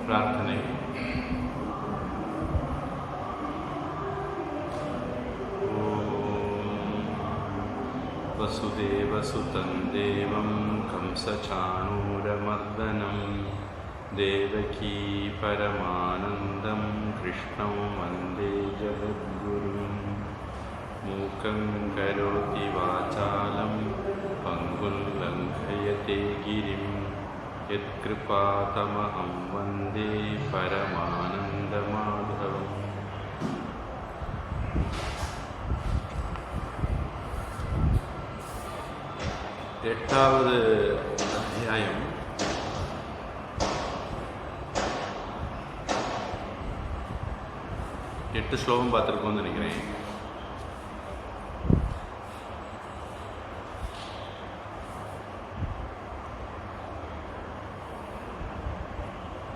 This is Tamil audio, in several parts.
பிரார்த்தனை. वसुदेवसुतं देवं कंसचाणूरमर्दनं देवकी परमानन्दं कृष्णं वन्दे जगद्गुरुं. मूकं करोति वाचालं पङ्गुं लङ्घयते गिरिं यत्कृपातमहं वन्दे परमानन्दमाधवम्. எட்டாவது அத்தியாயம். எட்டு ஸ்லோகம் பார்த்துருக்கோம்னு நினைக்கிறேன்.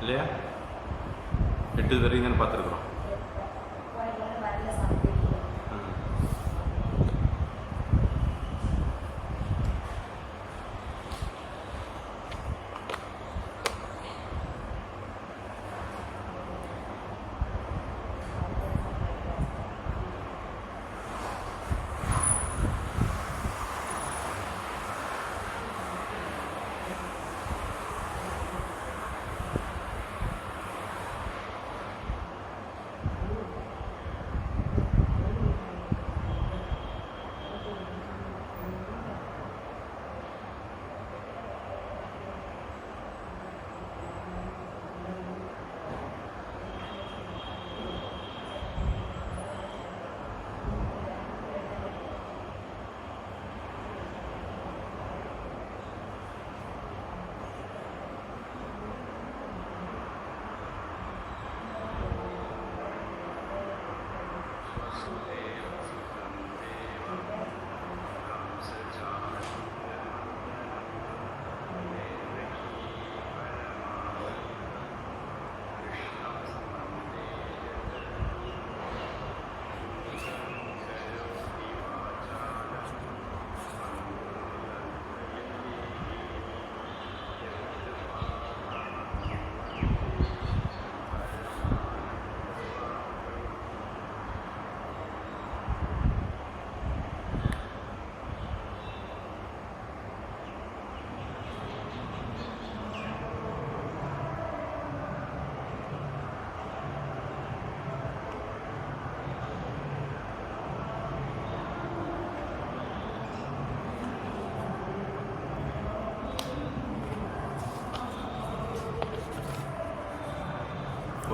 இல்லையா? 8 வரைக்கும் தானே பார்த்துருக்குறோம்.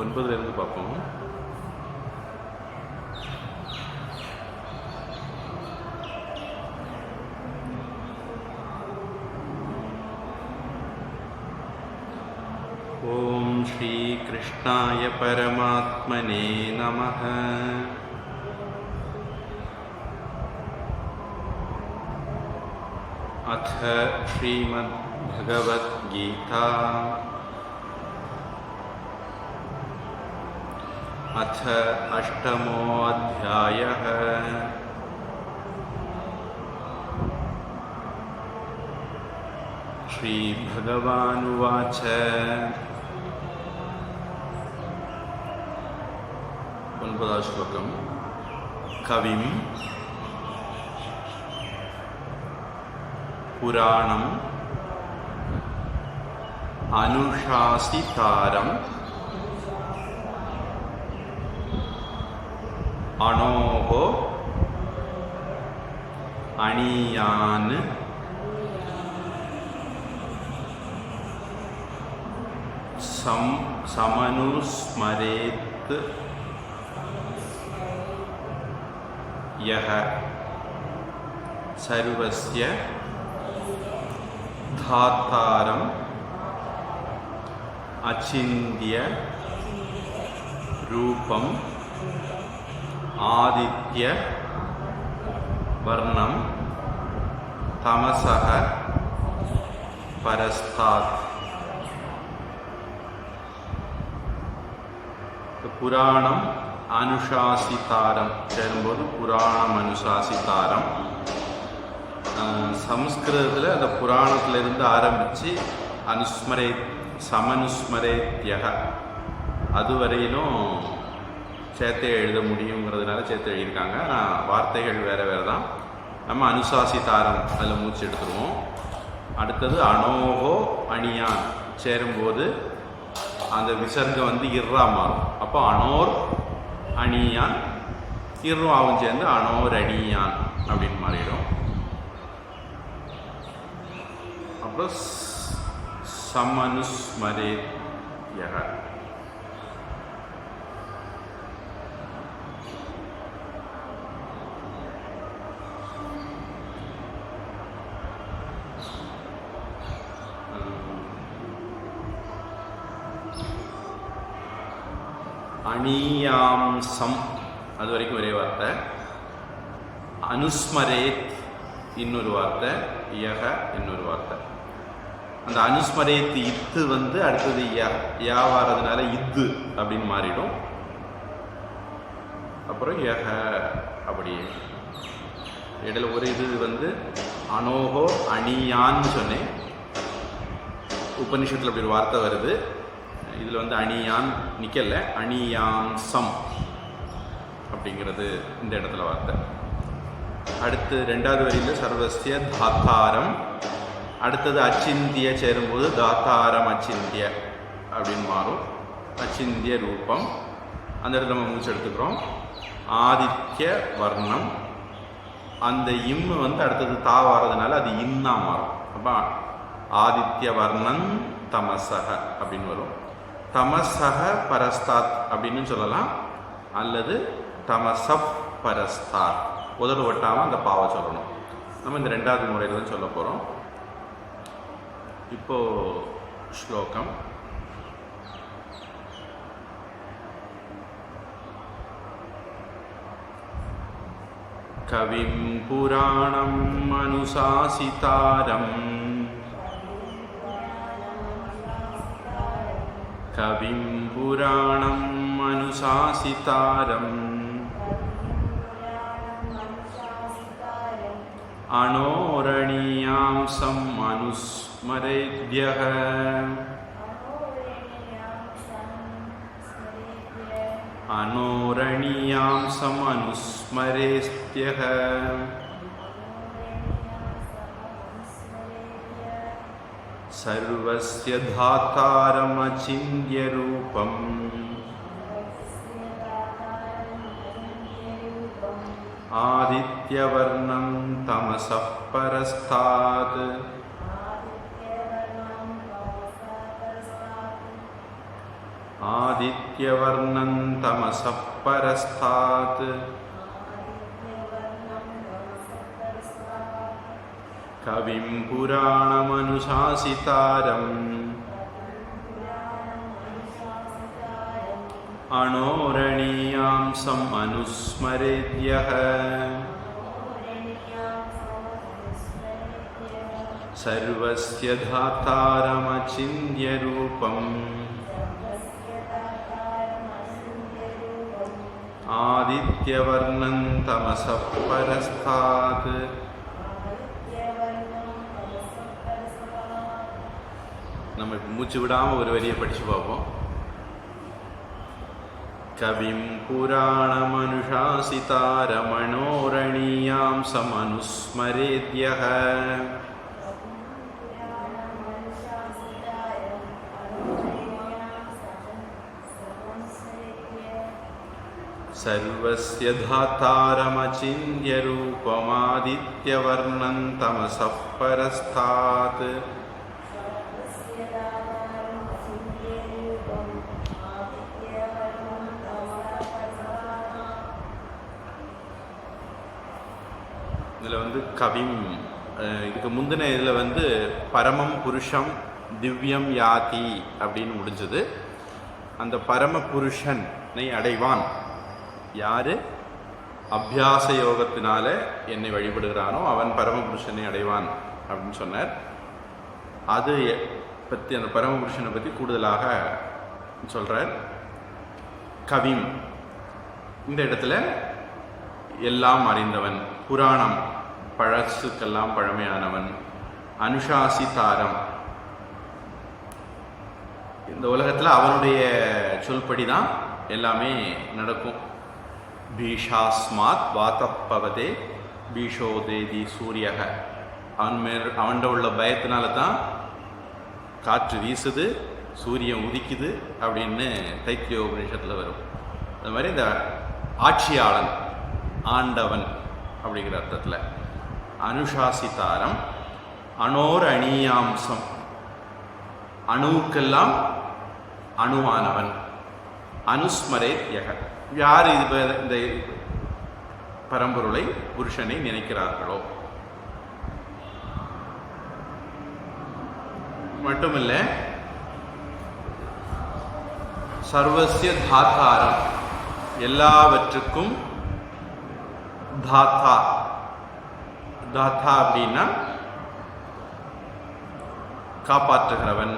ஒன்பதுலேருந்து பார்ப்போம். ஓம் ஸ்ரீ கிருஷ்ணாய பரமாத்மனே நமः. அத ஸ்ரீமத் பகவத்கீதா अथ अष्टमोऽध्यायः. श्रीभगवानुवाच ஒன்பதாம் ஸ்லோகம். கவிம் புராணம் அனுஷாசிதாரம் அணோஹோ அணியான் சமனுஸ்மரேத் யஹ சர்வஸ்ய தாத்தாரம் அச்சிந்திய ரூபம் ஆதித்ய வர்ணம் தமசஹ பரஸ்தாத். புராணம் அனுஷாசிதாரம் சேரும்போது புராணம் அனுஷாசிதாரம். சம்ஸ்கிருதத்தில் அந்த புராணத்திலிருந்து ஆரம்பித்து அனுஸ்மரே சமனுஸ்மரேத்யக அதுவரையிலும் சேர்த்தே எழுத முடியுங்கிறதுனால சேர்த்து எழுதியிருக்காங்க. ஆனால் வார்த்தைகள் வேறு வேறு தான். நம்ம அனுசாசிதாரம் அதில் மூச்சு எடுத்துருவோம். அடுத்தது அனோகோ அணியான் சேரும்போது அந்த விசர்க்கம் வந்து இர்ரா மாறும். அப்போ அனோர் அணியான், இர்வாவும் சேர்ந்து அனோர் அணியான் அப்படின்னு மாறிடும். அப்புறம் சமனுஸ்மரேத்யஹ, அணியாம்சம் அது வரைக்கும் ஒரே வார்த்தை. அனுஸ்மரேத் இன்னொரு வார்த்தை, யக இன்னொரு வார்த்தை. அந்த அனுஸ்மரேத் இத்து வந்து அடுத்தது யா வாரதுனால இத்து அப்படின்னு மாறிடும். அப்புறம் யக அப்படியே இடையில ஒரு இது வந்து அனோகோ அணியான்னு சொன்னேன். உபனிஷத்தில் அப்படி ஒரு வார்த்தை வருது. இதில் வந்து அணியான் நிற்கல, அணியாம்சம் அப்படிங்கிறது இந்த இடத்துல வார்த்தை. அடுத்து ரெண்டாவது வரியில் சர்வஸ்ய தாத்தாரம், அடுத்தது அச்சிந்திய சேரும்போது தாத்தாரம் அச்சிந்திய அப்படின்னு மாறும். அச்சிந்திய ரூபம் அந்த இடத்துல நம்ம மூச்சு எடுத்துக்கிறோம். ஆதித்ய வர்ணம், அந்த இம்மு வந்து அடுத்தது தா வாரதுனால அது இன்னா மாறும். அப்போ ஆதித்ய வர்ணன் தமசக அப்படின்னு வரும். தமசக பரஸ்தாத் அப்படின்னு சொல்லலாம், அல்லது தமசப் பரஸ்தாத். உதடு ஒட்டாமல் அந்த பாவை சொல்லணும். நம்ம இந்த ரெண்டாவது முறையில் தான் சொல்ல போகிறோம். இப்போ ஸ்லோகம். கவிம் புராணம் அனுசாசிதாரம், கவிம் புராணம் அனுசாசிதாரம், அனோரணியாம்சம் அனுஸ்மரேத்யஹ, அனோரணியாம்சம் அனுஸ்மரேத்யஹ, சர்வஸ்ய தாத்தாரம் அச்சிந்த்ய ரூபம், ஆதித்யவர்ணம் தமசப் பரஸ்தாத், ஆதித்யவர்ணம் தமசப் பரஸ்தாத், கவிம் புராணமனுசாசிதாரம், அனோரணியாம்சம் அனுஸ்மரேத்யஹ, சர்வஸ்ய தாத்தாரம் அச்சிந்த்ய ரூபம், ஆதித்யவர்ணம் தமசப் பரஸ்தாத். நம்ம மூச்சு விடாமல் ஒரு வரியை படித்து பார்ப்போம். கவிம் புராணமனுசாசிதாரமனோரணியாம்சம் அனுஸ்மரேத்யஹ, சர்வஸ்ய தாத்தாரம் அச்சிந்த்ய ரூபம், ஆதித்யவர்ணம் தமசப் பரஸ்தாத். இதில் வந்து கவிம், இதுக்கு முந்தின இதில் வந்து பரமம் புருஷம் திவ்யம் யாதி அப்படின்னு முடிஞ்சது. அந்த பரம புருஷனை அடைவான் யார் அபியாச யோகத்தினால என்னை வழிபடுகிறானோ அவன் பரமபுருஷனை அடைவான் அப்படின்னு சொன்னார். அது பற்றி, அந்த பரமபுருஷனை பற்றி கூடுதலாக சொல்கிறார். கவிம் இந்த இடத்துல எல்லாம் அறிந்தவன், புராணம் பழசுக்கெல்லாம் பழமையானவன், அனுசாசிதாரம் இந்த உலகத்தில் அவனுடைய சொல்படி தான் எல்லாமே நடக்கும். பீஷாஸ்மாத் வாத்தப்பவதே பீஷோதேதி சூரியக. அவன்கிட்ட உள்ள பயத்தினால தான் காற்று வீசுது, சூரியன் உதிக்குது அப்படின்னு தைத்திரிய உபநிஷத்தில் வரும். அது மாதிரி இந்த ஆட்சியாளன், ஆண்டவன் அப்படிங்கிற அர்த்தத்தில். அனுசாசிதாரம் அணோர் அணியாம்சம், அணுவுக்கெல்லாம் அணுவானவன். அனுஸ்மரே யக, யார் இது இந்த பரம்பொருளை புருஷனை நினைக்கிறார்களோ. மட்டுமில்ல, சர்வஸ்ய தாத்தாரம், எல்லாவற்றுக்கும் தாத்தா. தாத்தா அப்படின்னா காப்பாற்றுகிறவன்,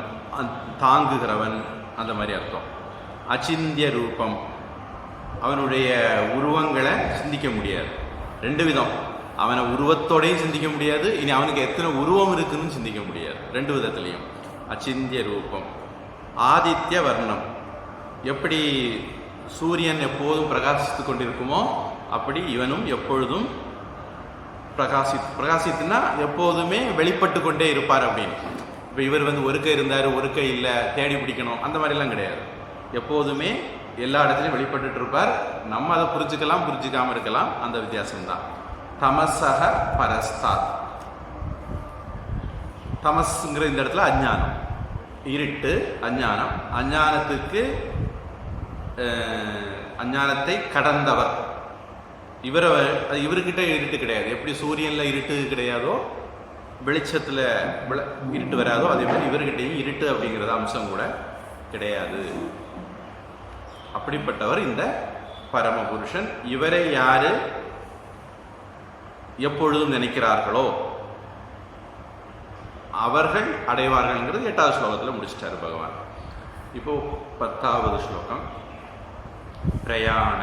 தாங்குகிறவன், அந்த மாதிரி அர்த்தம். அச்சிந்திய ரூபம், அவனுடைய உருவங்களை சிந்திக்க முடியாது. ரெண்டு விதம், அவனை உருவத்தோடையும் சிந்திக்க முடியாது, இனி அவனுக்கு எத்தனை உருவம் இருக்குன்னு சிந்திக்க முடியாது. ரெண்டு விதத்துலையும். அச்சிந்திய ரூபம். ஆதித்ய வர்ணம், எப்படி சூரியன் எப்போதும் பிரகாசித்து கொண்டிருக்குமோ அப்படி இவனும் எப்பொழுதும் பிரகாசித்துனா எப்போதுமே வெளிப்பட்டு கொண்டே இருப்பார் அப்படின்னு. இப்போ இவர் ஒரு கை இருந்தார், ஒரு கை இல்லை, தேடி பிடிக்கணும், அந்த மாதிரிலாம் கிடையாது. எப்போதுமே எல்லா இடத்துலையும் வெளிப்பட்டு இருப்பார். நம்ம அதை புரிஞ்சுக்கலாம், புரிஞ்சுக்காமல் இருக்கலாம், அந்த வித்தியாசம்தான். தமசக பரஸ்தாத். தமஸ்ங்கிற இந்த இடத்துல அஞ்ஞானம், இருட்டு, அஞ்ஞானம். அஞ்ஞானத்தை கடந்தவர் இவர்கிட்ட இருட்டு கிடையாது. எப்படி சூரியன்ல இருட்டு கிடையாதோ, வெளிச்சத்தில் இருட்டு வராதோ, அதே மாதிரி இவர்கிட்டையும் இருட்டு அப்படிங்கிறது அம்சம் கூட கிடையாது. அப்படிப்பட்டவர் இந்த பரமபுருஷன். இவரை யாரு எப்பொழுதும் நினைக்கிறார்களோ அவர்கள் அடைவார்கள்ங்கிறது 8வது ஸ்லோகத்தில் முடிச்சிட்டாரு பகவான். இப்போ 10வது ஸ்லோகம். பிரயாண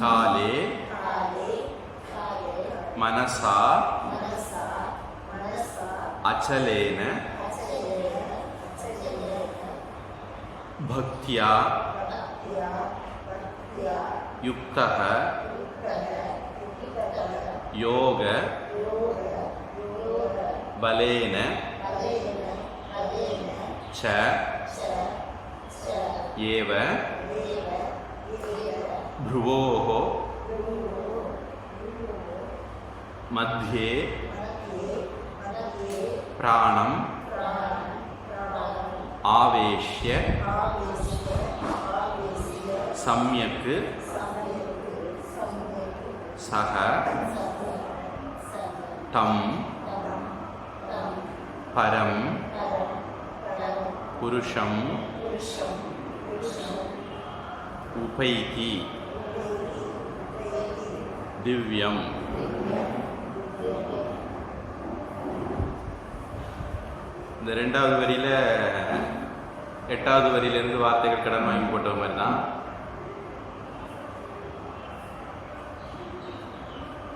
காலே மனசா அச்சலேன பக்தியா யுக்தः யோக பலேன ச ஏவ भ्रुवोः मध्ये प्राणम् आवेश्य सम्यक् सः तं परं पुरुषं उपैति திவ்யம். இந்த 2வது வரியில 8வது வரியிலிருந்து வார்த்தைகள் கடன் வாங்கி போட்ட மாதிரி தான்.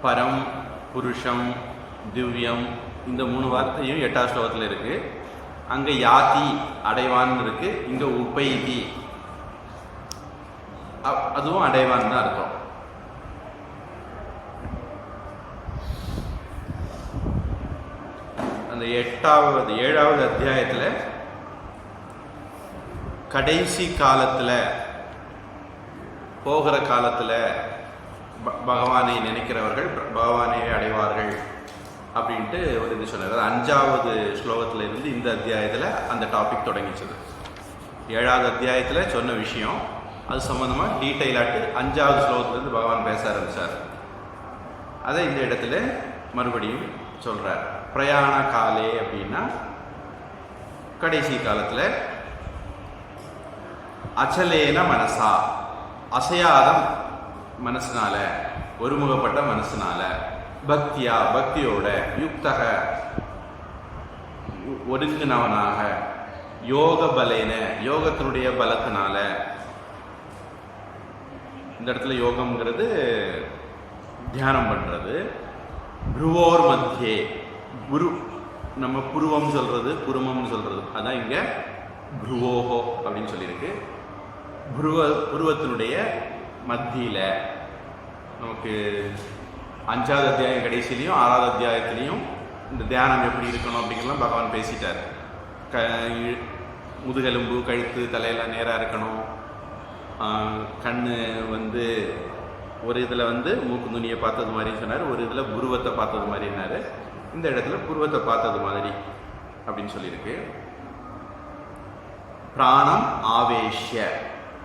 பரம், புருஷம், திவ்யம், இந்த 3 வார்த்தையும் 8வது ஸ்லோகத்தில் இருக்கு. அங்க யாதி அடைவான் இருக்கு, இங்க உபைதி அதுவும் அடைவான் தான் அர்த்தம். அந்த 7வது அத்தியாயத்தில் கடைசி காலத்தில் போகிற காலத்தில் பகவானை நினைக்கிறவர்கள் பகவானை அடைவார்கள் அப்படின்ட்டு ஒரு இது சொன்னார். 5வது ஸ்லோகத்தில் இருந்து இந்த அத்தியாயத்தில் அந்த டாபிக் தொடங்கிச்சது. 7வது அத்தியாயத்தில் சொன்ன விஷயம் அது சம்பந்தமாக டீட்டெயிலாட்டு 5வது ஸ்லோகத்திலிருந்து பகவான் பேச ஆரம்பித்தார். அதை இந்த இடத்துல மறுபடியும் சொல்கிறார். பிரயாண காலே அப்படின்னா கடைசி காலத்தில் அச்சலேன மனசா, அசையாத மனசுனால, ஒருமுகப்பட்ட மனசுனால, பக்தியா பக்தியோட, யுக்தக ஒருங்கினவனாக, யோக பலேன யோகத்தினுடைய பலத்தினால. இந்த இடத்துல யோகம்ங்கிறது தியானம் பண்றது. புருவோர் மத்தியே, நம்ம புருவம் சொல்கிறது, புருமம்னு சொல்கிறது, அதான் இங்கே புருவோஹோ அப்படின்னு சொல்லியிருக்கு. புருவத்தினுடைய மத்தியில் நமக்கு 5வது அத்தியாயம் கடைசியிலையும் 6வது அத்தியாயத்திலையும் இந்த தியானம் எப்படி இருக்கணும் அப்படிங்கிறலாம் பகவான் பேசிட்டார். முதுகெலும்பு, கழுத்து, தலையெல்லாம் நேராக இருக்கணும். கண் வந்து ஒரு இதில் வந்து மூக்கு நுனியை பார்த்தது மாதிரி சொன்னார், ஒரு இதில் புருவத்தை பார்த்தது மாதிரினார். இந்த இடத்துல புருவத்தை பார்த்தது மாதிரி அப்படின்னு சொல்லியிருக்கு. பிராணம் ஆவேஷ்ய,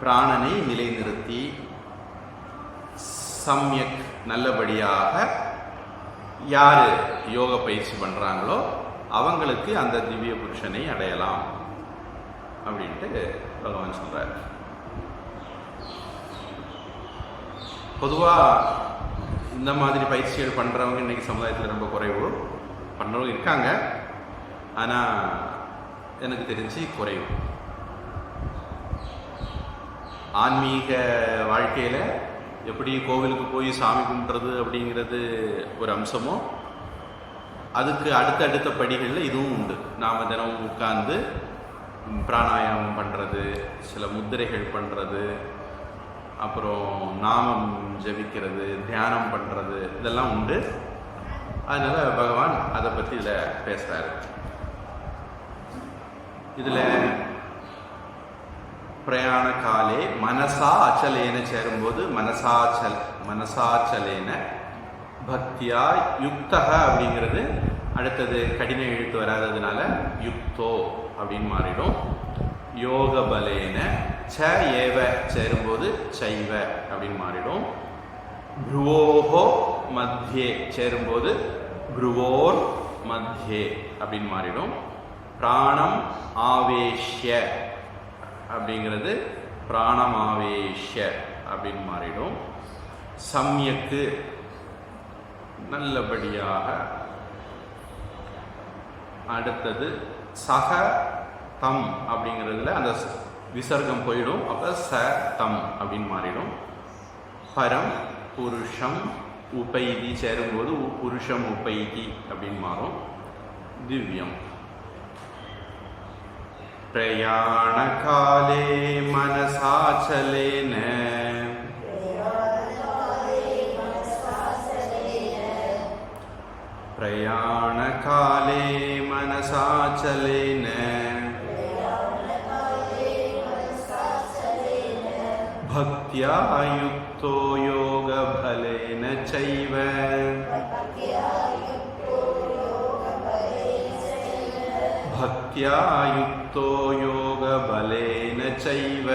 பிராணனை நிலைநிறுத்தி, சம்யக் நல்லபடியாக யார் யோக பயிற்சி பண்ணுறாங்களோ அவங்களுக்கு அந்த திவ்ய புருஷனை அடையலாம் அப்படின்ட்டு பகவான் சொல்கிறார். பொதுவாக இந்த மாதிரி பயிற்சிகள் பண்ணுறவங்க இன்றைக்கி சமுதாயத்தில் ரொம்ப குறைவு. பண்ணுறவங்க இருக்காங்க, ஆனால் எனக்கு தெரிஞ்சு குறைவு. ஆன்மீக வாழ்க்கையில் எப்படி கோவிலுக்கு போய் சாமி கும்பிட்றது அப்படிங்கிறது ஒரு அம்சமோ, அதுக்கு அடுத்த படிகளில் இதுவும் உண்டு. நாம் தினமும் உட்கார்ந்து பிராணாயாமம் பண்ணுறது, சில முத்திரைகள் பண்ணுறது, அப்புறம் நாமம் ஜபிக்கிறது, தியானம் பண்ணுறது, இதெல்லாம் உண்டு. அதனால் பகவான் அதை பற்றி இதில் பேசுகிறார். இதில் பிரயாண காலே மனசா அச்சலேன சேரும்போது மனசாச்சலேன பக்தியா யுக்தக அப்படிங்கிறது அடுத்தது கடின எழுத்து வராததுனால யுக்தோ அப்படின்னு மாறிடும். யோக பலேன ச ஏவ சேரும்போது சைவ அப்படின்னு மாறிடும். புருவோஹோ மத்தியே சேரும்போது புருவோர் மத்தியே அப்படின்னு மாறிடும். பிராணம் ஆவேஷ்ய அப்படிங்கிறது பிராணமாவேஷ்ய அப்படின்னு மாறிடும். சம்யக்கு நல்லபடியாக. அடுத்தது சக தம் அப்படிங்கிறதுல அந்த விசர்க்கம் போயிடும், அப்போ ச தம் அப்படின்னு மாறிடும். பரம் புருஷம் உபைதி சேரும்போது புருஷம் உபைதி அப்படின்னு மாறும். திவ்யம். பிரயாண காலே மனசாச்சலேன பிரயாண காலே மனசாச்சலேன பக்தியா யுக்தோ யோக பலேன சைவ பக்தியா யுக்தோ யோக பலேன சைவ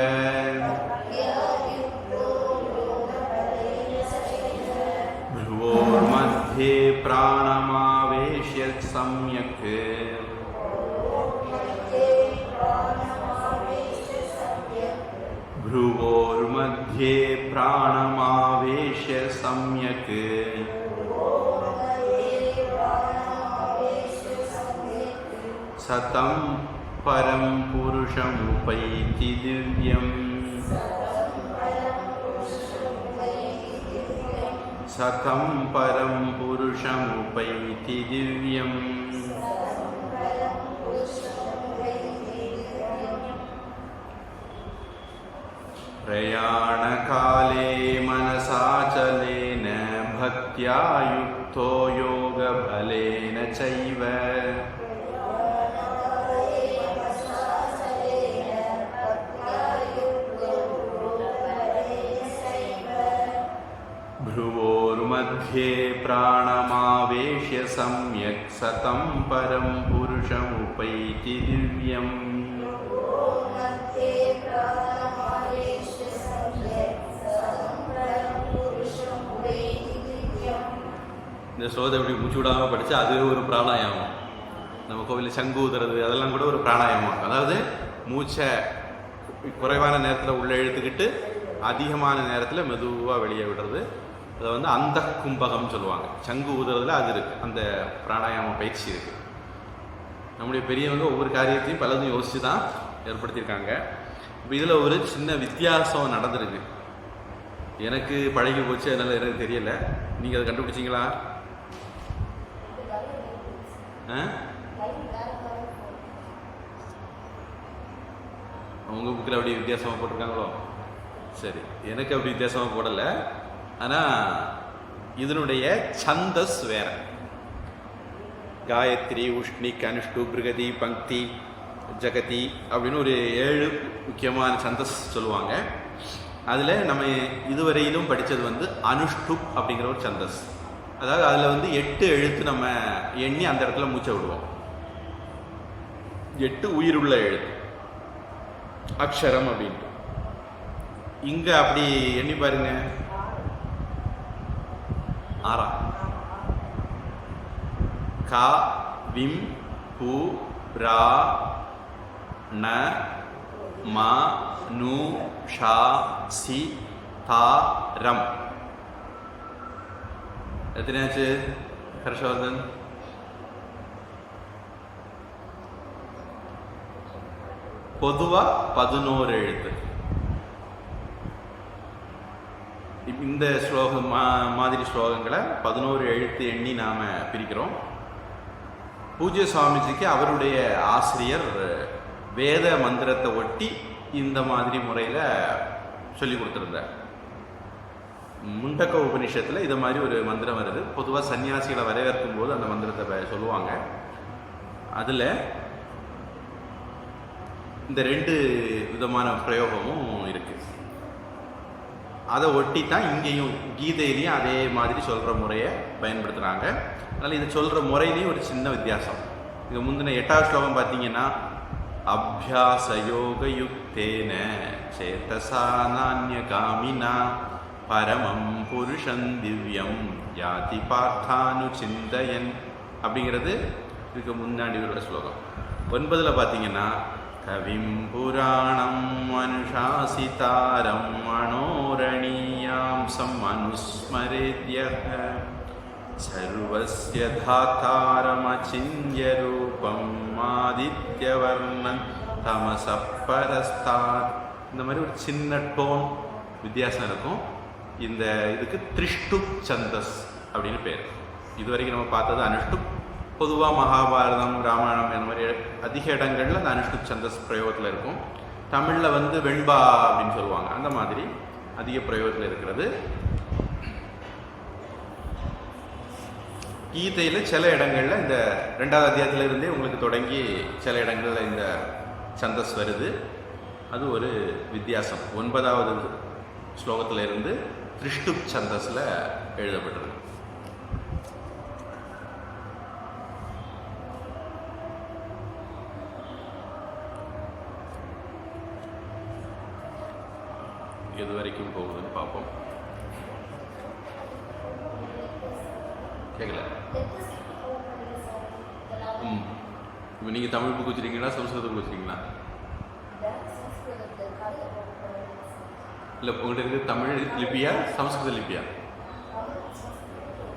भ्रुवोर् मध्ये प्राणमावेश्य सम्यक् भ्रुवोर् मध्ये प्राणमावेश्य सम्यक् सतं परं पुरुषमुपैति दिव्यम् सतं परं पुरुषमुपैति दिव्यम् प्रयाणकाले मनसाचलेन भक्त्या युक्तो योगबलेन चैव भ्रुवोर्मध्ये प्राणमावेश्य सम्यक् सतं परं पुरुषमुपैति दिव्यम् இந்த ஸ்லோகத்தை எப்படி மூச்சு விடாமல் படித்தா அதுவே ஒரு பிராணாயாமம். நம்ம கோவிலில் சங்கு ஊதுறது அதெல்லாம் கூட ஒரு பிராணாயாமம். அதாவது மூச்சை குறைவான நேரத்தில் உள்ளே இழுத்துக்கிட்டு அதிகமான நேரத்தில் மெதுவாக வெளியே விடுறது. அதை வந்து அந்த கும்பகம் சொல்லுவாங்க. சங்கு ஊதுறதுல அது இருக்குது, அந்த பிராணாயாம பயிற்சி இருக்குது. நம்முடைய பெரியவங்க ஒவ்வொரு காரியத்தையும் பலதும் யோசித்து தான் ஏற்படுத்தியிருக்காங்க. இப்போ இதில் ஒரு சின்ன வித்தியாசம் நடந்திருக்கு. எனக்கு பழகி போச்சு, அதனால் எனக்கு தெரியலை. நீங்கள் அதை கண்டுபிடிச்சிங்களா? உங்கள் புக்கில் அப்படி வித்தியாசமாக போட்டிருக்காங்களோ? சரி, எனக்கு அப்படி வித்தியாசமாக போடலை. ஆனால் இதனுடைய சந்தஸ் வேற. காயத்ரி, உஷ்ணிக், அனுஷ்டு, பிருகதி, பங்கி, ஜகதி அப்படின்னு ஒரு 7 முக்கியமான சந்தஸ் சொல்லுவாங்க. அதில் நம்ம இதுவரையிலும் படித்தது வந்து அனுஷ்டு அப்படிங்கிற ஒரு சந்தஸ். அதாவது அதில் வந்து 8 எழுத்து நம்ம எண்ணி அந்த இடத்துல மூச்சை விடுவோம். 8 உயிருள்ள எழுத்து அக்ஷரம் அப்படின்ட்டு. இங்கே அப்படி எண்ணி பாருங்க. 6 கா, விம், பூ, ரா, ந, மா, நு, ஷா, சி, தா, ரம். எத்தனையாச்சு ஹர்ஷவர்தன்? பொதுவாக 11 எழுத்து. இந்த ஸ்லோகம் மாதிரி ஸ்லோகங்களை 11 எழுத்து எண்ணி நாம் பிரிக்கிறோம். பூஜ்ய சுவாமிஜிக்கு அவருடைய ஆசிரியர் வேத மந்திரத்தை ஒட்டி இந்த மாதிரி முறையில் சொல்லி கொடுத்துருந்தார். முண்டக்க உபநிஷத்தில் இது மாதிரி ஒரு மந்திரம் வருது. பொதுவாக சன்னியாசிகளை வரவேற்கும் போது அந்த மந்திரத்தை சொல்லுவாங்க. அதில் இந்த 2 விதமான பிரயோகமும் இருக்குது. அதை ஒட்டி தான் இங்கேயும் கீதையிலையும் அதே மாதிரி சொல்கிற முறையை பயன்படுத்துகிறாங்க. அதனால் இது சொல்கிற முறையிலையும் ஒரு சின்ன வித்தியாசம். இங்கே முந்தின 8வது ஸ்லோகம் பார்த்தீங்கன்னா, அபியாசயோக யுக்தேன சேதசா நான்ய காமினா பரமம் புருஷன் திவ்யம் யாதி பார்த்தானு சிந்தயன் அப்படிங்கிறது இதுக்கு முன்னாடி உள்ள ஸ்லோகம். 9ல் பார்த்தீங்கன்னா, கவிம் புராணம் அனுசாசிதாரம் மனோரணீயாம் சம்மனுஸ்மரேத்யஹ சர்வஸ்ய தாத்தாரமச்சிந்ய ரூபம் ஆதித்யவர்ணன் தமசப்பரஸ்தாத். இந்த மாதிரி ஒரு சின்ன டோன் வித்தியாசம் இருக்கும். இந்த இதுக்கு திரிஷ்டு சந்தஸ் அப்படின்னு பேர். இது வரைக்கும் நம்ம பார்த்தது அனுஷ்டு. பொதுவாக மகாபாரதம், ராமாயணம் இந்த மாதிரி அதிக இடங்களில் அந்த அனுஷ்டு சந்தஸ் பிரயோகத்தில் இருக்கும். தமிழில் வந்து வெண்பா அப்படின்னு சொல்லுவாங்க. அந்த மாதிரி அதிக பிரயோகத்தில் இருக்கிறது. கீதையில் சில இடங்களில் இந்த 2வது அத்தியாயத்திலிருந்தே உங்களுக்கு தொடங்கி சில இடங்களில் இந்த சந்தஸ் வருது. அது ஒரு வித்தியாசம். 9வது ஸ்லோகத்தில் இருந்து திரிஷ்டு சந்தஸில் எழுதப்பட்டிருக்கு. எது வரைக்கும் போகுதுன்னு பார்ப்போம். கேட்கல? இப்போ நீங்கள் தமிழ் புக் வச்சுருக்கீங்களா, சம்ஸ்கிருத புக் வச்சுருக்கீங்களா? இல்லை, உங்கள்கிட்ட இருக்குது தமிழ் லிபியா, சம்ஸ்கிருத லிபியா?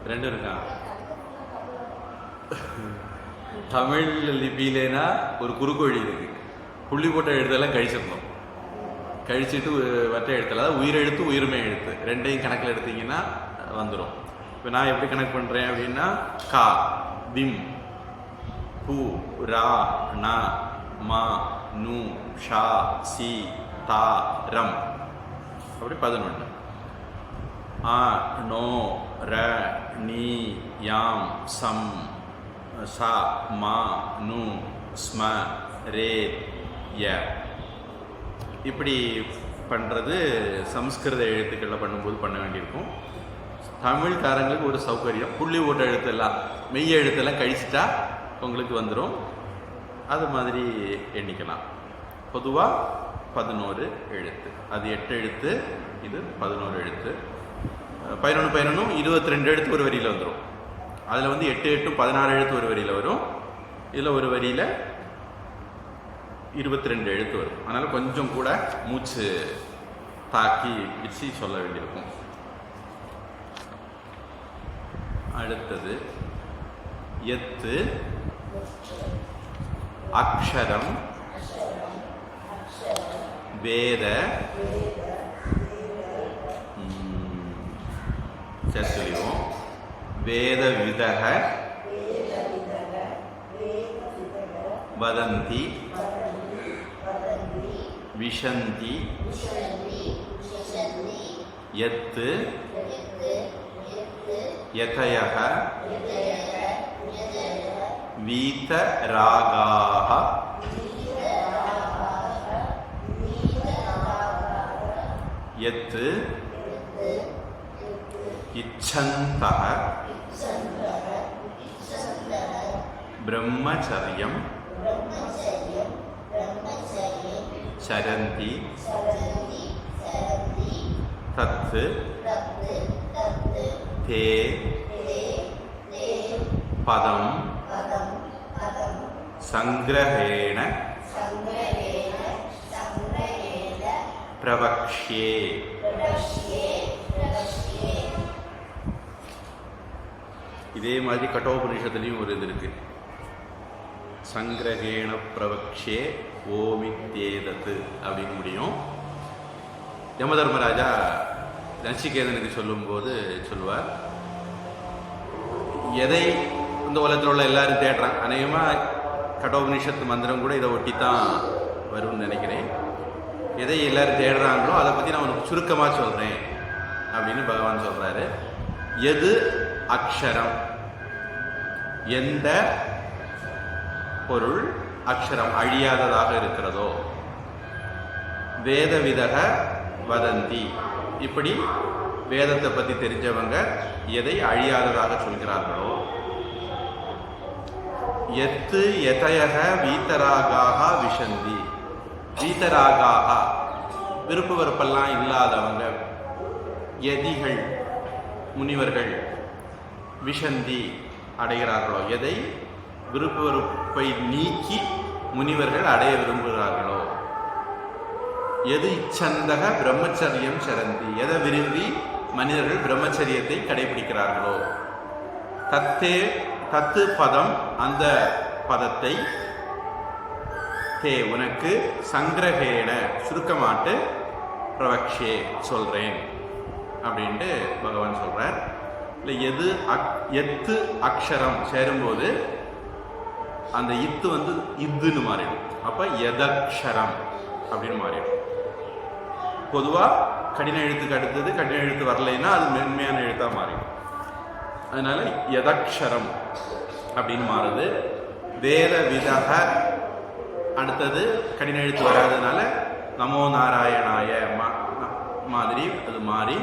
2 இருக்கா? தமிழ் லிபியிலேனா ஒரு குறுக்கொழி இருக்குது. புள்ளி போட்ட எழுதெல்லாம் கழிச்சிடணும். கழிச்சிட்டு வட்ட எழுத்தில், அதாவது உயிரெழுத்து உயிர்மை எழுத்து 2ஐயும் கணக்கில் எடுத்தீங்கன்னா வந்துடும். இப்போ நான் எப்படி கணக்கு பண்ணுறேன் அப்படின்னா, கா, விம், பூ, ரா, ந, மா, நு, ஷா, சி, தா, ரம் அப்படி 11. ஆ, நோ, ர, நீ, யாம், சம், சா, மா, நு, ஸ்ம, ரே, ய. இப்படி பண்ணுறது சம்ஸ்கிருத எழுத்துக்களில் பண்ணும்போது பண்ண வேண்டியிருக்கும். தமிழ்காரங்களுக்கு ஒரு சௌகரியம், புள்ளி ஓட்ட எழுத்தெல்லாம் மெய் எழுத்தெல்லாம் கழிச்சிட்டா உங்களுக்கு வந்துடும். அது மாதிரி எண்ணிக்கலாம். பொதுவாக 11 எழுத்து. அது 8 எழுத்து, இது 11 எழுத்து. 11 11 22 எழுத்து ஒரு வரியில் வந்துடும். அதில் வந்து 8 8 16 எழுத்து ஒரு வரியில் வரும். இதில் ஒரு வரியில் 22 எழுத்து வரும். அதனால் கொஞ்சம் கூட மூச்சு தாக்கி பிடிச்சி சொல்ல வேண்டியிருக்கும். அடுத்தது எத்து, அக்ஷரம், வேத, சொல்லுவோம், வேத விதக, வதந்தி, விஷந்தி யத் யதயः வீதராகாः யத் இச்சந்தः பிரம்மச்சர்யம் சரந்தி தத் தே பதம் சங்கிரஹேண பிரவக்ஷ்யே. இதே மாதிரி கட்டோபனிஷத்துலேயும் ஒரு இது இருக்கு. சங்கிரஹேண பிரவக்ஷ்யே ஓமித்தேதத்து அப்படின்னு முடியும். யமதர்மராஜா நச்சிகேதனுக்கு சொல்லும்போது சொல்லுவார், எதை இந்த உலகத்தில் உள்ள எல்லாரும் தேடுறான். அநேகமாக கட்டோபனிஷத்து மந்திரம் கூட இதை ஒட்டித்தான் வரும்னு நினைக்கிறேன். எதை எல்லாரும் தேடுறாங்களோ அதை பற்றி நான் உனக்கு சுருக்கமாக சொல்கிறேன் அப்படின்னு பகவான் சொல்கிறாரு. எது அக்ஷரம், எந்த பொருள் அக்ஷரம் அழியாததாக இருக்கிறதோ, வேதவிதக வதந்தி, இப்படி வேதத்தை பற்றி தெரிஞ்சவங்க எதை அழியாததாக சொல்கிறார்களோ, எத்து யதயக வீதராகாக விஷந்தி, வீதராகாக விருப்பு வெறுப்பெல்லாம் இல்லாதவங்க, யதிகள் முனிவர்கள், விஷந்தி அடைகிறார்களோ, எதை விருப்பு வெறுப்பை நீக்கி முனிவர்கள் அடைய விரும்புகிறார்களோ, எது இச்சந்தக பிரம்மச்சரியம் சரந்தி, எதை விரும்பி மனிதர்கள் பிரம்மச்சரியத்தை கடைபிடிக்கிறார்களோ, தத்தே தத்து பதம், அந்த பதத்தை, தே உனக்கு, சங்கிரகேன சுருக்கமாட்டு, பிரவக்ஷே சொல்றேன் அப்படின்ட்டு பகவான் சொல்றார். இல்லை எது எத்து அக்ஷரம் சேரும்போது அந்த இத்து வந்து இதுன்னு மாறிடும். அப்ப எதக்ஷரம் அப்படின்னு மாறிடும். பொதுவாக கடின எழுத்துக்கு அடுத்தது கடின எழுத்து வரலைன்னா அது மென்மையான எழுத்தாக மாறிடும். அதனால எதக்ஷரம் அப்படின்னு மாறுது. வேத விதக அடுத்தது கடின எழுத்து வராதனால நமோ நாராயணாய மாதிரி அது மாறி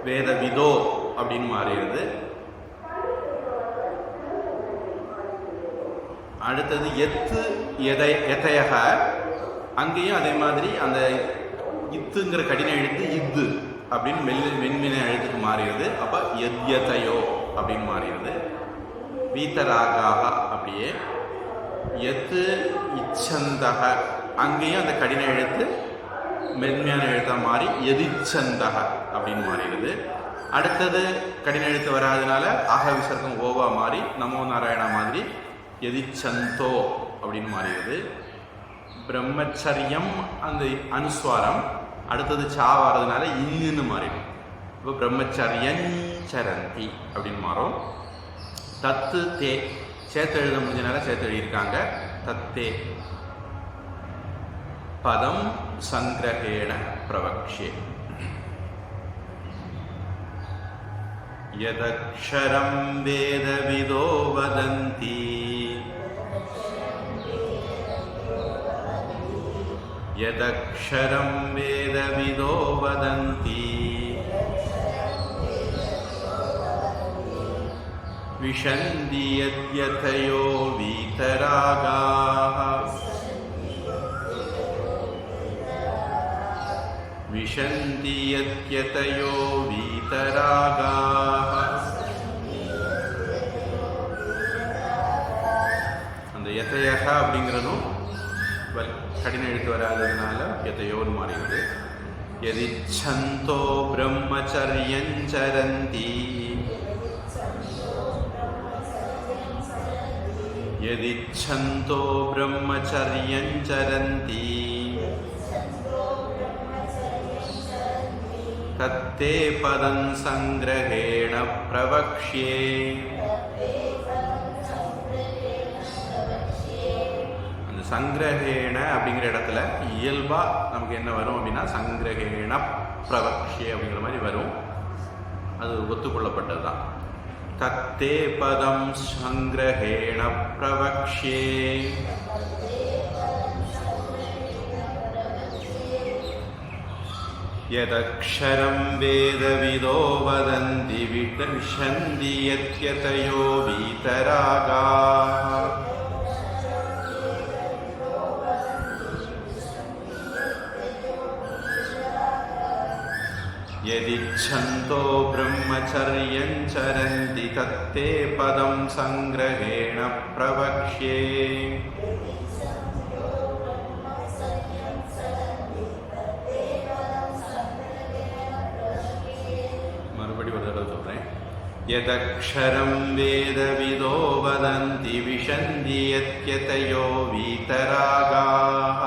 வேத விதோ அப்படின்னு மாறிடுது. அடுத்தது எத்து எதையக, அங்கேயும் அதே மாதிரி அந்த இத்துங்கிற கடின எழுத்து இத்து அப்படின்னு மென்மையான எழுத்துக்கு மாறிடுது. அப்ப எத்யதையோ அப்படின்னு மாறிடுது. வீதராகாக அப்படியே எத்து இச்சந்தக, அங்கேயும் அந்த கடின எழுத்து மென்மையான எழுத்தாக மாறி எதிச்சந்தக அப்படின்னு மாறிடுது. அடுத்தது கடின எழுத்து வராதனால அக விசர்க்கம் ஓவா மாறி நமோ நாராயணா மாதிரி எதிச்சந்தோ அப்படின்னு மாறிடுது. பிரம்மச்சரியம் அந்த அனுஸ்வாரம் அடுத்தது சா வர்றதுனால இன்னுன்னு மாறிடும். இப்போ பிரம்மச்சரியஞ்சரந்தி அப்படின்னு மாறும். தத்து தே சேர்த்து எழுத முடிஞ்சனால சேர்த்து எழுதியிருக்காங்க. தத்தே பதம் சங்கிரகேண பிரவக்ஷ்யே. யதக்ஷரம் வேதவிதோ வதந்தி யதக்ஷரம் வேதவிதோ வதந்தி விஷந்தி யத்யதயோ வீதராகாः விஷந்தி யத்யதயோ வீதராகாः. அந்த யதயக அப்படிங்கிறதும் கடின எழுத்து வராததுனால யதயோன்னு மாறிடுது. யதிச்சந்தோ பிரம்மச்சரியஞ்சரந்தி யதிச்சந்தோ பிரம்மச்சரியஞ்சரந்தி தத்தே பதம் சங்கிரகேண பிரவக்ஷ்யே. அந்த சங்கிரகேண அப்படிங்கிற இடத்துல இயல்பாக நமக்கு என்ன வரும் அப்படின்னா சங்கிரகேண பிரவக்ஷே அப்படிங்கிற மாதிரி வரும். அது ஒத்துக்கொள்ளப்பட்டது தான். தத்தே பதம் சங்கிரகேண பிரவக்ஷே யதக்ஷரம் வேதவிதோ வதந்தி விஷந்தி யத்யதயோ வீதராகாः यदिच्छन्तो ब्रह्मचर्यं चरन्ति तत्ते पदं संग्रहेण प्रवक्ष्ये. मறுபடி ஒரு தடவை சொல்றேன். यदक्षरं वेदविदो वदन्ति विशन्ति यत्यतयो वीतरागाः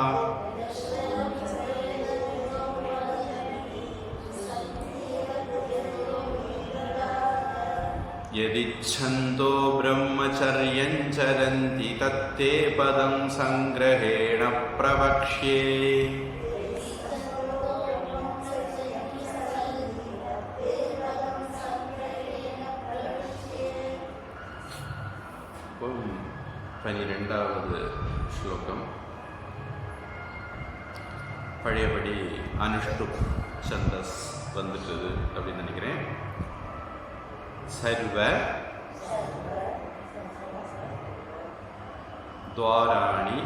यदिच्छन्तो ब्रह्मचर्यं चरन्ति तत्ते पदं संग्रहेण प्रवक्ष्ये. பனிரெண்டாவது ஸ்லோகம். பழையபடி அனுஷ்டுப் சந்தஸ் வந்துட்டது அப்படின்னு நினைக்கிறேன். सर्व द्वाराणि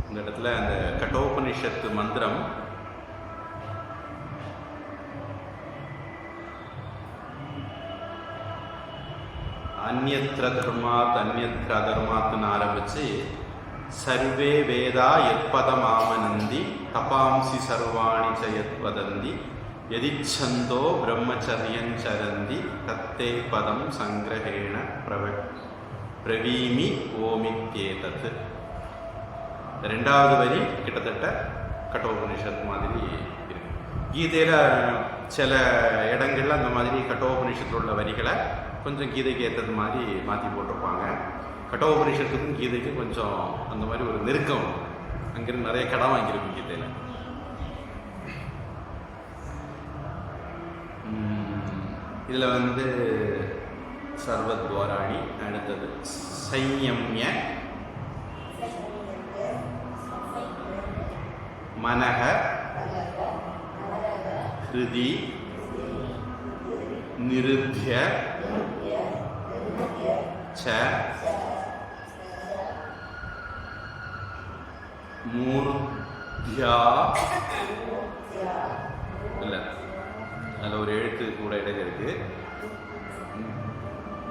இந்த இடத்துல அந்த கட்டோபனிஷத்து மந்திரம் அந்யத்ர தர்மாத் அந்யத்ர அதர்மாத்னு ஆரம்பிச்சு सर्वे वेदा यत्पदमामनन्ति तपांसि सर्वाणि च यद्वदन्ति यदिच्छन्तो ब्रह्मचर्यं चरन्ति तत्ते पदं संग्रहेण பிரவீமி ஓமித்யேதத். ரெண்டாவது வரி கிட்டத்தட்ட கட்டோபனிஷத் மாதிரி இருக்கு. கீதையில் சில இடங்கள்ல அந்த மாதிரி கட்டோபனிஷத்தில் உள்ள வரிகளை கொஞ்சம் கீதைக்கு ஏற்றது மாதிரி மாற்றி போட்டிருப்பாங்க. கட்டோபனிஷத்துக்கும் கீதைக்கும் கொஞ்சம் அந்த மாதிரி ஒரு நெருக்கம், அங்கிருந்து நிறைய கடன் வாங்கியிருக்கும் கீதையில். இதில் வந்து சர்வத்வாராணி, அடுத்தது சையம்ய மனஹ ஹிருதி நிருத்ய ச மூர்த்யா, இல்லை அதில் ஒரு எழுத்து கூட இடையில இருக்கு,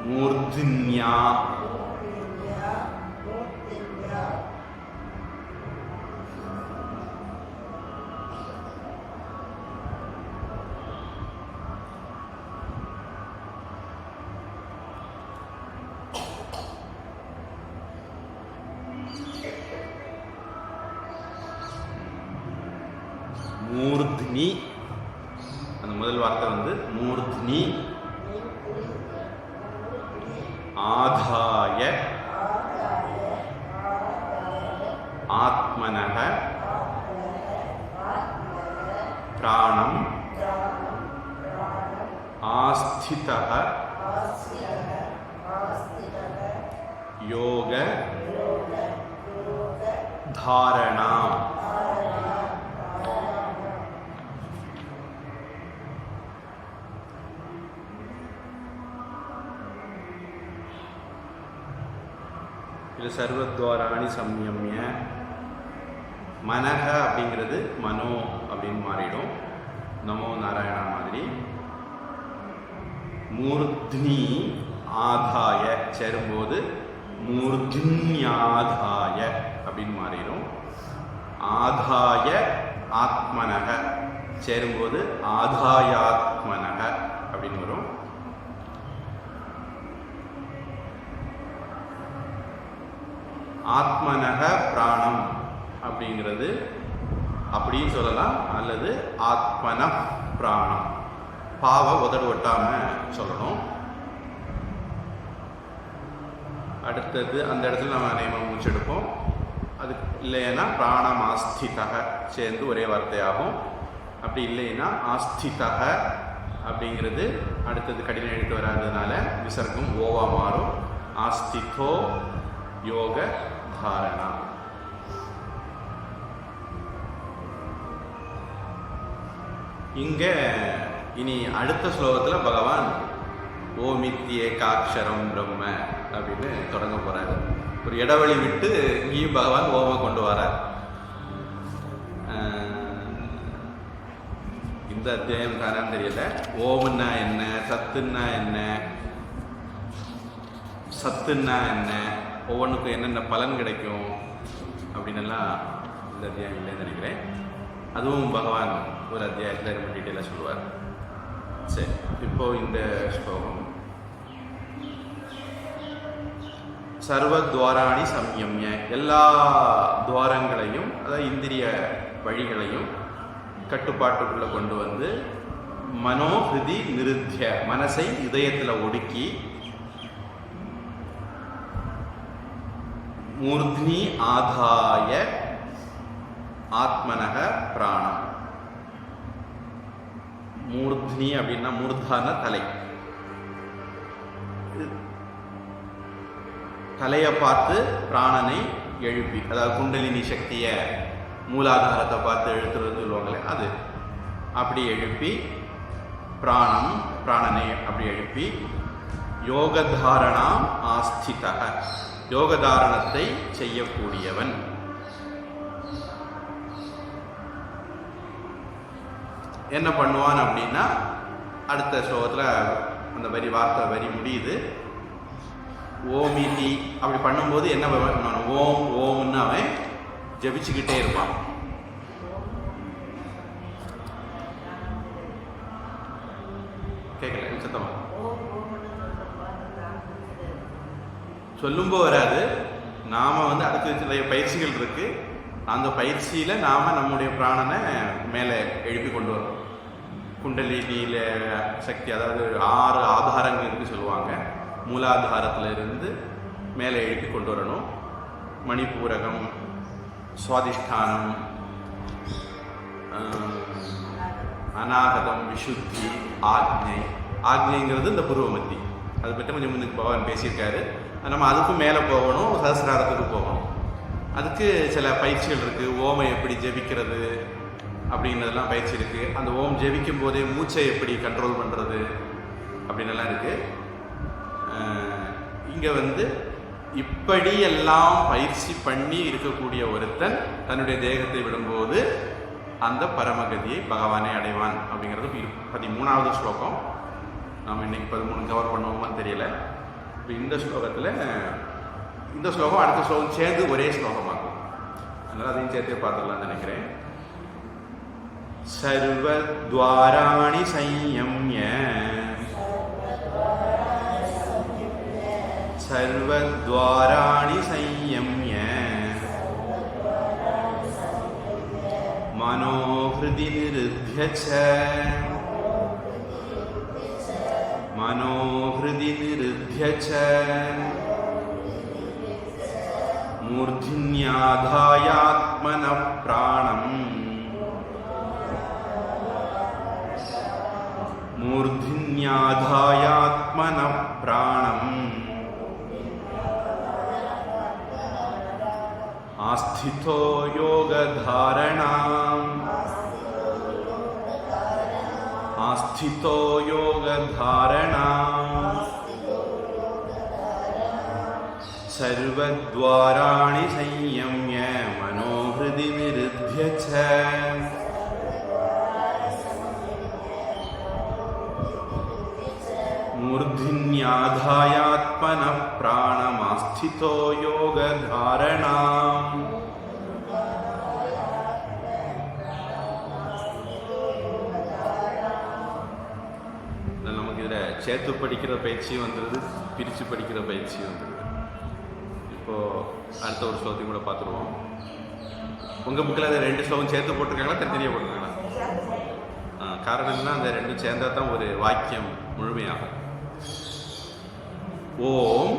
மூர்த்தின்யா. மூர்த்னி, அந்த முதல் வார்த்தை வந்து மூர்த்னி. ஆதாய ஆத்மனஹ பிராணம் ஆஸ்திதஹ யோக தாரணா. இது சர்வத்வாராணி சம்யம்ய. மனக அப்படிங்கிறது மனோ அப்படின்னு மாறிடும், நமோ நாராயணா மாதிரி. மூர்த்னி ஆதாய சேரும்போது மூர்த்தின்யாதாய அப்படின்னு மாறிடும். ஆதாய ஆத்மனக சேரும்போது ஆதாயாத்மனக அப்படின்னு வரும். ஆத்மனக பிராணம் அப்படிங்கிறது அப்படின்னு சொல்லலாம், அல்லது ஆத்மன பிராணம் பாவை உதடு ஒட்டாமல் சொல்லணும். அடுத்தது அந்த இடத்துல நம்ம நியமம் மூச்செடுப்போம். அது இல்லைன்னா பிராணம் ஆஸ்திதக சேர்ந்து ஒரே வார்த்தையாகும். அப்படி இல்லைன்னா ஆஸ்திதக அப்படிங்கிறது அடுத்தது கடின எழுத்து வராததுனால விசர்க்கம் ஓவா மாறும். ஆஸ்திதோ யோக தாரணா. இங்க இனி அடுத்த ஸ்லோகத்தில் பகவான் ஓமித்யேகாட்சரம் பிரம்ம அப்படின்னு தொடங்க போறாரு. ஒரு இடைவெளி விட்டு இங்கேயும் பகவான் ஓம கொண்டு வரார். இந்த அத்தியாயம் தானே தெரியல. ஓம்னா என்ன, சத்துன்னா என்ன, சத்துன்னா என்ன, ஒவ்வொன்றுக்கும் என்னென்ன பலன் கிடைக்கும் அப்படின்னு எல்லாம் இந்த அத்தியாயம் இல்லைன்னு நினைக்கிறேன். அதுவும் பகவான் ஒரு அத்தியாயத்தில் ரொம்ப டீட்டெயிலாக சொல்லுவார். சரி, இப்போ இந்த ஸ்லோகம் சர்வத்வாராணி சம்யம்ய, எல்லா துவாரங்களையும் அதாவது இந்திரிய வழிகளையும் கட்டுப்பாட்டுக்குள்ள கொண்டு வந்து மனோஹிருதி நிருத்திய, மனசை இதயத்தில் ஒடுக்கி மூர்த்னி ஆதாய ஆத்மனக பிராணம். மூர்த்னி அப்படின்னா மூர்தான தலை, தலையை பார்த்து பிராணனை எழுப்பி, அதாவது குண்டலினி சக்தியை மூலாதாரத்தை பார்த்து எழுத்துறது சொல்லுவாங்களே அது, அப்படி எழுப்பி பிராணனை அப்படி எழுப்பி யோகதாரணாம் ஆஸ்திதக, யோகதாரணத்தை செய்யக்கூடியவன். என்ன பண்ணுவான் அப்படின்னா அடுத்த ஸ்லோகத்தில் அந்த வரி முடியுது. ஓமிதி அப்படி பண்ணும்போது என்ன பண்ணணும், ஓம் ஓம்னு அவன் ஜபிச்சுக்கிட்டே இருப்பான். கேட்கல சத்தமா சொல்லும்போது வராது. நாம அதுக்கு சில பயிற்சிகள் இருக்கு. அந்த பயிற்சியில நாம நம்முடைய பிராணனை மேலே எழுப்பி கொண்டு வரோம். குண்டலினியில சக்தி, அதாவது 6 ஆதாரங்களுக்கு சொல்லுவாங்க. மூலாதாரத்தில் இருந்து மேலே எழுப்பி கொண்டு வரணும். மணிப்பூரகம், சுவாதிஷ்டானம், அநாகதம், விசுத்தி, ஆக்ஞை. ஆக்ஞைங்கிறது இந்த புருவமத்தி, அதை பற்றி கொஞ்சம் முன்னுக்கு பகவான் பேசியிருக்காரு. நம்ம அதுக்கும் மேலே போகணும், சஹஸ்ராரத்துக்கு போகணும். அதுக்கு சில பயிற்சிகள் இருக்குது. ஓமை எப்படி ஜெபிக்கிறது அப்படின்றதெல்லாம் பயிற்சி இருக்குது. அந்த ஓம் ஜெபிக்கும் போதே மூச்சை எப்படி கண்ட்ரோல் பண்ணுறது அப்படின்னெல்லாம் இருக்குது. இங்கே இப்படியெல்லாம் பயிற்சி பண்ணி இருக்கக்கூடிய ஒருத்தன் தன்னுடைய தேகத்தை விடும்போது அந்த பரமகதியை பகவானை அடைவான் அப்படிங்கிறது 13வது ஸ்லோகம். நாம் இன்னைக்கு 13 கவர் பண்ணுவோமான்னு தெரியல. இப்போ இந்த ஸ்லோகத்தில் இந்த ஸ்லோகம் அடுத்த ஸ்லோகம் சேர்ந்து ஒரே ஸ்லோகமாகும். அதனால் அதையும் சேர்த்தே பார்த்துடலாம்னு நினைக்கிறேன். சர்வத்வாராணி சம்யம்ய, சர்வத்வாராணி சம்யம்ய மனோஹிருதி நிருத்ய ச, மனோஹிருதி நிருத்ய ச மூர்த்தின்யாதாயாத்மனः பிராணம், மூர்த்தின்யாதாயாத்மனः பிராணம் ஆஸ்திதோ யோகதாரணாம், ஆஸ்திதோ யோகதாரணாம் சர்வத்வாராணி சம்யம்ய மனோஹிருதி நிருத்ய ச மூர்த்தின்யாதாயாத்மனः பிராணமாஸ்திதோ யோகதாரணாம். நமக்கு இதில் சேர்த்து படிக்கிற பயிற்சியும் வந்துடுது, பிரித்து படிக்கிற பயிற்சியும் வந்துடுது. இப்போது அடுத்த ஒரு ஸ்லோகத்தையும் கூட பார்த்துருவோம். உங்கள் புக்கில் அதை 2 ஸ்லோகம் சேர்த்து போட்டிருக்காங்களா, தனித்தனியாக போட்டிருக்காங்களா? காரணம் என்ன, அந்த ரெண்டும் சேர்ந்தா தான் ஒரு வாக்கியம் முழுமையாகும். ஓம்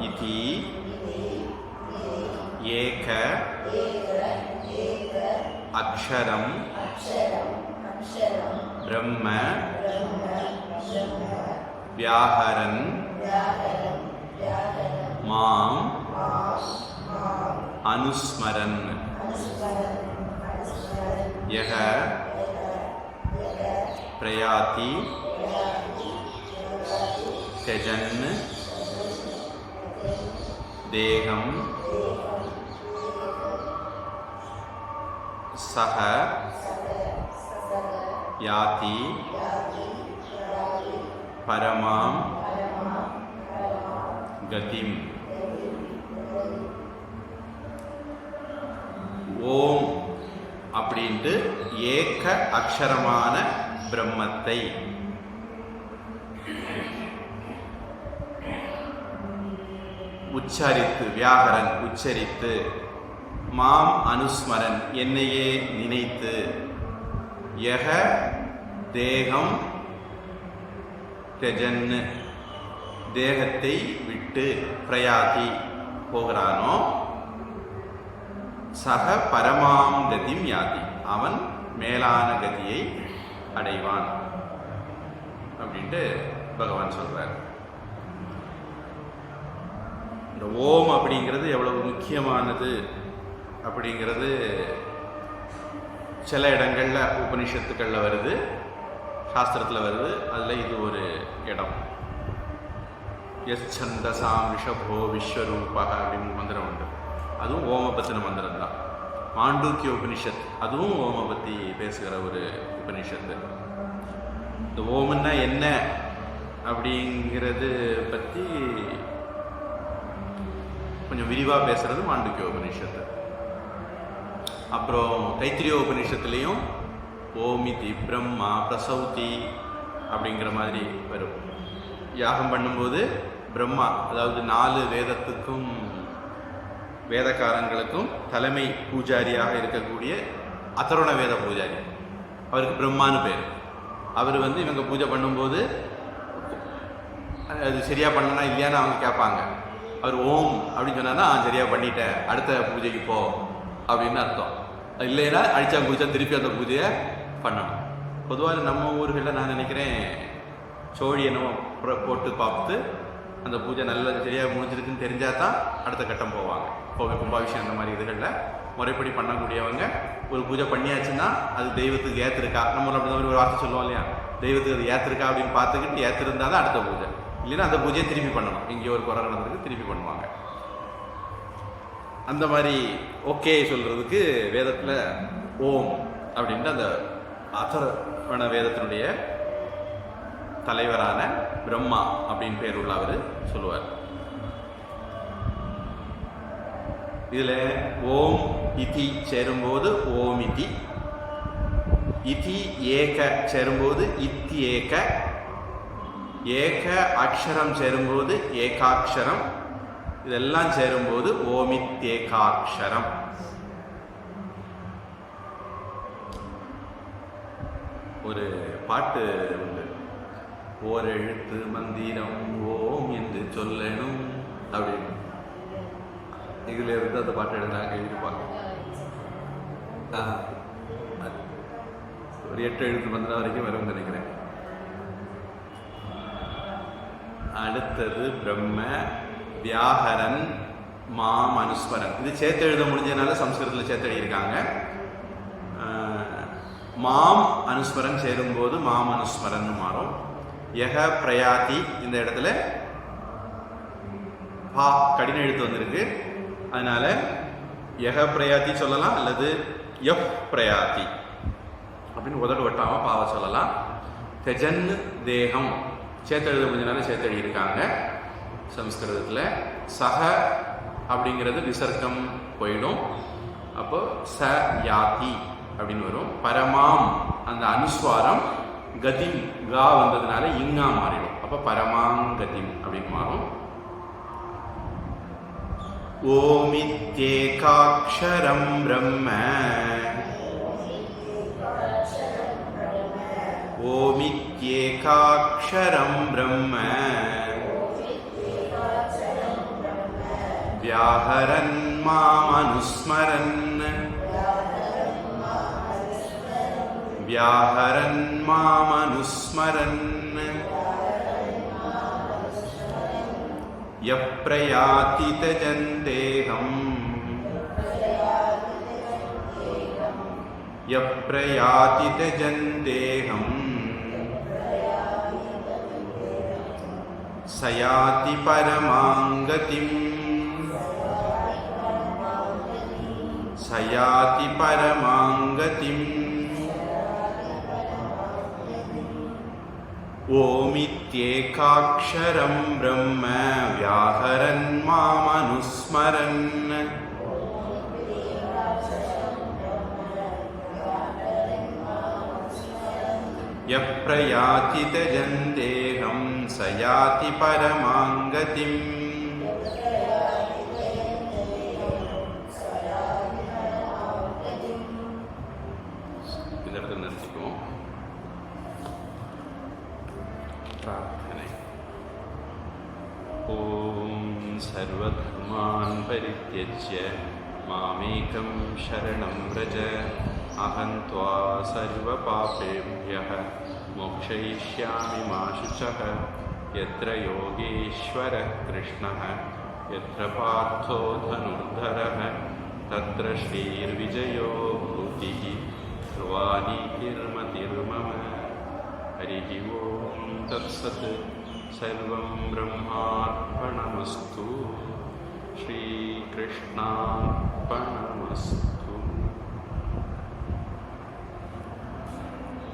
இதி ஏக அக்ஷரம் பிரம்ம வியாஹரன் மாம் அனுஸ்மரன் யஹ பிரயாதி त्यजन् देहं सह याति परमां गतिम्. ஓம் அப்படின்ட்டு ஏக அக்ஷரமான பிரம்மத்தை உச்சரித்து, வியாகரன் உச்சரித்து, மாம் அனுஸ்மரன் என்னையே நினைத்து, யக தேகம் தெஜன் தேகத்தை விட்டு பிரயாதி போகிறானோ, சக பரமாம் கதிம் யாதி அவன் மேலான கதியை அடைவான் அப்படின்ட்டு பகவான் சொல்றார். இந்த ஓம் அப்படிங்கிறது எவ்வளவு முக்கியமானது அப்படிங்கிறது சில இடங்களில் உபனிஷத்துக்களில் வருது, சாஸ்திரத்தில் வருது. அதில் இது ஒரு இடம். எஸ் சந்தசாம் ரிஷபோ விஸ்வரூபா அப்படின்னு மந்திரம் உண்டு. அதுவும் ஓம பத்தின மந்திரம் தான். மாண்டூக்கிய உபனிஷத் அதுவும் ஓம பற்றி பேசுகிற ஒரு உபனிஷத்து. இந்த ஓம்னா என்ன அப்படிங்கிறது பற்றி கொஞ்சம் விரிவாக பேசுகிறது மாண்டூக்கிய உபனிஷத்து. அப்புறம் தைத்திரிய உபனிஷத்துலேயும் ஓமிதி பிரம்மா பிரசௌதி அப்படிங்கிற மாதிரி வரும். யாகம் பண்ணும்போது பிரம்மா, அதாவது 4 வேதத்துக்கும் வேதக்காரங்களுக்கும் தலைமை பூஜாரியாக இருக்கக்கூடிய அதர்வண வேத பூஜாரி, அவருக்கு பிரம்மான்னு பேர். அவர் இவங்க பூஜை பண்ணும்போது அது சரியாக பண்ணனா இல்லையான்னு அவங்க கேட்பாங்க. அவர் ஓம் அப்படின்னு சொன்னான்னா சரியாக பண்ணிட்டேன், அடுத்த பூஜைக்கு போ அப்படின்னு அர்த்தம். இல்லைன்னா அடிச்சா குடிச்சா திருப்பி அந்த பூஜையை பண்ணணும். பொதுவாக நம்ம ஊர்களில் நான் நினைக்கிறேன் சோழி என்னவோ போட்டு பார்த்து அந்த பூஜை நல்லா சரியாக முடிஞ்சிருக்குன்னு தெரிஞ்சால் தான் அடுத்த கட்டம் போவாங்க. கோவை கும்பாபிஷேகம் அந்த மாதிரி இதுகளில் முறைப்படி பண்ணக்கூடியவங்க ஒரு பூஜை பண்ணியாச்சுன்னா அது தெய்வத்துக்கு ஏற்றிருக்கா, நம்மள அப்படி தான் ஒரு வார்த்தை சொல்லுவோம் இல்லையா, தெய்வத்துக்கு அது ஏற்றிருக்கா அப்படின்னு பார்த்துக்கிட்டு ஏற்றிருந்தா தான் அடுத்த பூஜை, இல்லைன்னா அந்த பூஜையை திருப்பி பண்ணணும். இங்கே ஒரு குறை நடந்ததுக்கு திருப்பி பண்ணுவாங்க. அந்த மாதிரி ஓகே சொல்கிறதுக்கு வேதத்தில் ஓம் அப்படின்ட்டு அந்த அதர்வண வேதத்தினுடைய தலைவரான பிரம்மா அப்படின்னு பேர் உள்ள அவர் சொல்லுவார். இதில் ஓம் இதி சேரும்போது ஓமிதி, இதி ஏக சேரும்போது இத்தியேக, ஏக அக்ஷரம் சேரும்போது ஏகாட்சரம், இதெல்லாம் சேரும்போது ஓமித்யேகாட்சரம். ஒரு பாட்டு உண்டு, ஓர் எழுத்து மந்திரம் ஓம் என்று சொல்லணும் அப்படின்னு. இதுல இருந்து அந்த பாட்டு எழுதாங்க, எழுதிருப்பாங்க. ஒரு 8 எழுத்து மந்திரம் வரைக்கும் வரும்னு நினைக்கிறேன். அடுத்தது பிரம்ம வியாஹரன் மாம் அனுஸ்மரன். இது சேர்த்து எழுத முடிஞ்சதுனால சம்ஸ்கிருதத்தில் சேர்த்து எழுதியிருக்காங்க. மாம் அனுஸ்மரன் சேரும்போது மாம் அனுஸ்மரன் மாறும். யக பிரயாதி இந்த இடத்துல பா கடின எழுத்து வந்திருக்கு, அதனால யக பிரயாத்தி சொல்லலாம், அல்லது எஃப் பிரயாத்தி அப்படின்னு உதடு வட்டாமல் பாவ சொல்லலாம். தெஜன் தேகம் சேர்த்து எழுத முடிஞ்சனால சேர்த்து எழுதியிருக்காங்க சம்ஸ்கிருதத்தில். சக அப்படிங்கிறது விசர்க்கம் போயிடும், அப்போ ச யாதி அப்படின்னு வரும். பரமாம் அந்த அனுஸ்வாரம் கதிம் கா வந்ததுனால இங்கா மாறிடும், அப்போ பரமாங்கதிம் அப்படின்னு மாறும். ஓமித்யேகாக்ஷரம் பிரம்ம ओमित्येकाक्षरं ब्रह्म व्याहरन् मामनुस्मरन् व्याहरन् मामनुस्मरन् यः प्रयाति त्यजन्तेऽहम् यः प्रयाति त्यजन्तेऽहम् स याति परमां गतिम् स याति परमां गतिम् ओमित्येकाक्षरं ब्रह्म व्याहरन् मामनुस्मरन् यः प्रयाति त्यजन्तेऽहं स याति परमां गतिम् இதற்கு நிறுத்திக்குவோம். प्रार्थने. ॐ सर्वधर्मान् परित्यज्य मामेकं शरणं व्रज अहं त्वा सर्वपापेभ्यः मोक्षयिष्यामि मा शुचः. यत्र योगेश्वरः कृष्णः यत्र पार्थो धनुर्धरः तत्र श्रीर्विजयो भूतिः ध्रुवानीतिर्मतिर्मम. हरिः ओं तत्सत्. सर्वं ब्रह्मार्पणमस्तु. श्रीकृष्णार्पणमस्तु.